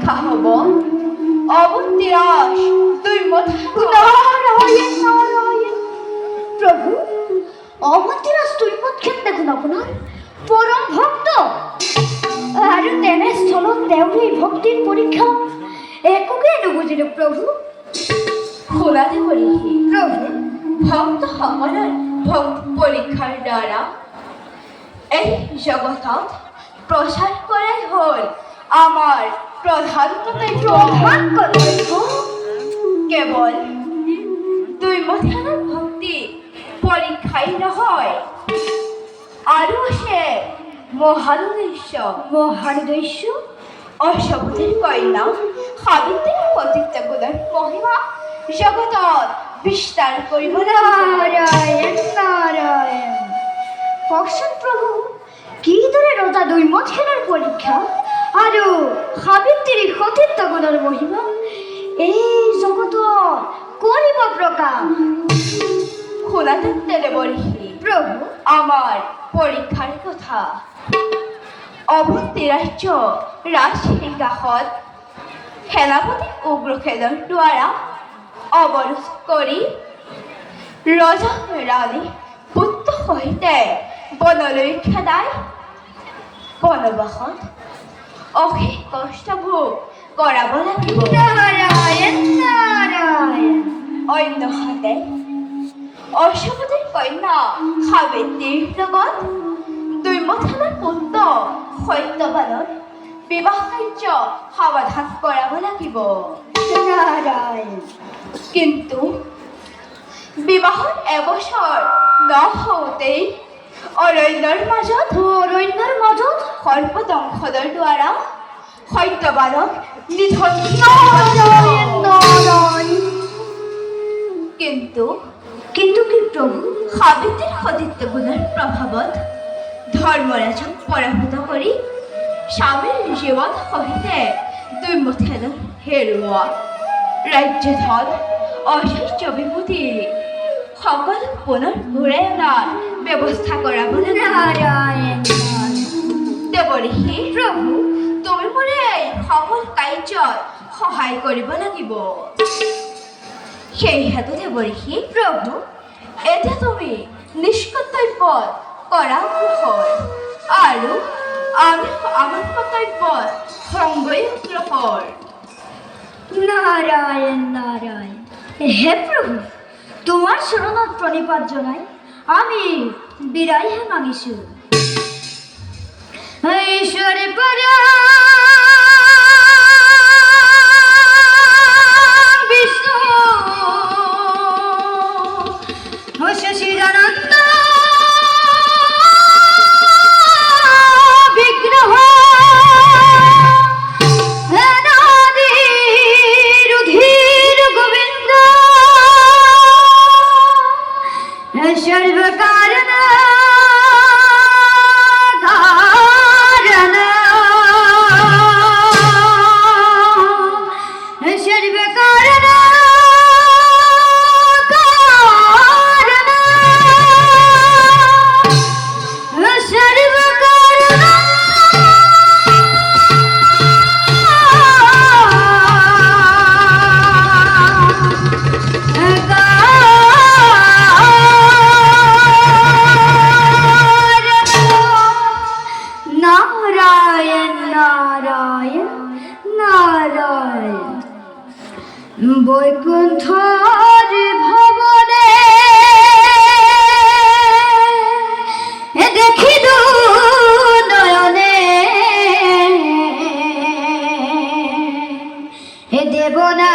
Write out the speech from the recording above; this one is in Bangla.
পরীক্ষা হব অবন্তিরাস তুই নারায়ণ নারায়ণ। প্রভু, অবন্তিরাজ তুইমত ক্ষেত দেখুন আপনার পরম ভক্ত আৰু তেনেস্থল দেউৰী ভক্তিৰ পৰীক্ষা একোকে নুবুজিলো প্ৰভু। খোলাতে বলিহি প্ৰভু, ভক্ত সকলের ভক্তি পরীক্ষার দ্বারা এই জগতত প্রসার করাই হল আমার প্রধান কর্তব্য। প্ৰধান কৰ্তব্য। কেবল দুই মথানের ভক্তি পরীক্ষাই নহয় আৰু আছে মহান উদ্দেশ্য। মহান উদ্দেশ্য? অশোভনের কন্যা সাবিত্রীর পতিত্বগুণের মহিমা জগতত বিস্তার কৰিব নারায়ণ নারায়ণ। কওকচোন প্ৰভু, কিদৰে ৰজা দৈমথেনৰ পৰীক্ষা আৰু সাবিত্ৰীৰ সতীত্ব গুণৰ মহিমা এই জগতত কৰিব প্ৰকাশ? খোলাতে তেলে বলিহি প্ৰভু, আমার পরীক্ষার কথা। অবন্তী রাজ্য রাজসিংহাসন সেনাপতি উগ্রসেনৰ দ্বাৰা অৱৰোধ কৰি ৰজা ৰাণী পুত্ৰ সহিতে বনলৈ খেদাই বনবাসত অশেষ কষ্ট ভোগ কৰাব লাগিব। নারায়ণ নারায়ণ। অন্যহাতে অশোভনের কন্যা সাবিত্ৰীৰ লগত দৈমথানৰ পুত্ৰ সত্যবানৰ বিবাহ কাৰ্য সমাধান কৰাব লাগিব। নারায়ণ। কিন্তু বিবাহৰ এবছৰ নহওঁতেই অৰণ্যৰ মাজত অৰণ্যৰ মাজত সৰ্পদংশনৰ দ্বাৰা সত্যবানক নিধন নারায়ণ নারায়ণ। কিন্তু কিন্তু কি প্ৰভু? সাবিত্ৰীৰ সতীত্ব গুণৰ প্ৰভাৱত ধৰ্মৰাজক পৰাভূত কৰি স্বামীৰ জীৱন সহিতে দৈমথেনৰ হেৰুওৱা ৰাজ্যধন ঐশ্বৰ্য বিভূতি সকলো পুনৰ ঘূৰাই অনাৰ ব্যৱস্থা কৰাব লাগিব। নারায়ণ। দেৱঋষি প্ৰভু, তুমি মোৰ এই সকলো কাৰ্যত সহায় কৰিব লাগিব। সেই হেতু দেৱঋষি প্ৰভু, এতিয়া তুমি নিষ্কৰ্তব্যত কৰা কুশল আৰু আমি আমাৰ কৰ্তব্যত সংগই গ্ৰহৰ। নারায়ণ নারায়ণ। হে প্ৰভু, তোমাৰ চৰণত প্ৰণিপাত জনাই আমি বিৰাইহে মাগিছো। ঈশ্বৰ বিষ্ণু শশীৰানন্দ বিগ্রহ অনাদি রুধির গোবিন্দ সর্বকারণ কারণ সর্বকারণ নারায়ণ নারায়ণ নারায়ণ। বৈকুণ্ঠর ভবনে দেখি দু নয়নে দেবনা